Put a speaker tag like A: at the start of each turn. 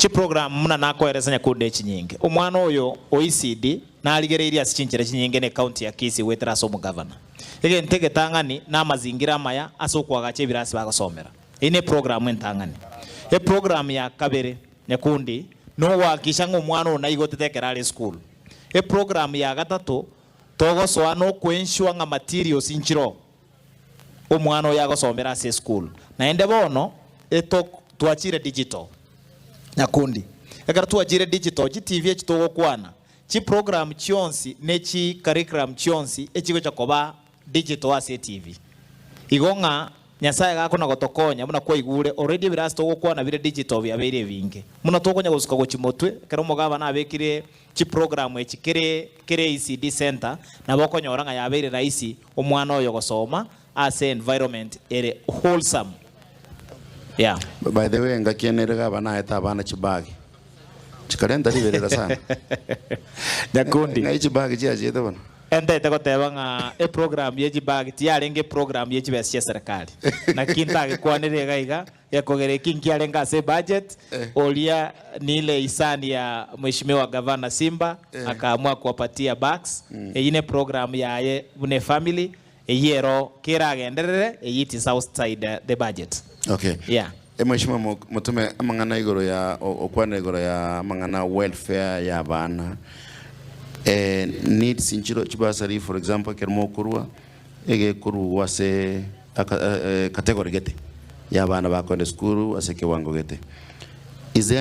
A: chi program muna nakoereza nyakunde chinyinge omwana oyo OECD naligereiria asichinjire chinyinge ne county ya Kisii wetera so governor ege ntege tangani na mazingira maya asokwaga chebirasi bagosomera ine program entangani program ya kabere nyakundi no wakisha ng'omwana ona igotetekerare school program ya gatatu togosoa no kwensure nga materials inchiro omwana oyo agosomera ase school na ende bono twachire digital nyakundi ekara twachire digital chi TV chitogokwana chi program chionsi ne chi curriculum chionsi echigo chakoba digital ase TV igonga nyasaye gakona gotokonya muna kwa igure already birasi togokwana bire digital byabere binge muna tokonya gusuka go chimotwe kero mugaba na abekire chi program echikere ECD center na bokonyora nga yabere raisi omwana oyo gosoma as environment ere wholesome. Yeah.
B: By the way, ngakienera bana eta bana chibagi. Chikarenda liberera sana.
A: Nyakundi.
B: Ngai chibagi chiaje to bana.
A: Ende tekoteba nga program ye chibagi tiarenge program ye chibesia serikali. Na kinta gekwanire gaiga yakogere kinki alenga se budget olia nile isani ya mheshimiwa gavana Simba akaamua kuwapatia bucks. Ine program ya ye bune family yero kira genderere yiti outside the budget.
B: Okay.
A: Yeah.
B: Mheshimiwa mutume amangana igoro ya okwana igoro ya amangana welfare ya bana needs inchiro chibasari for example kermo kurwa ege kuru wase category gete ya bana bakonde skuru ase kiwango gete. Is there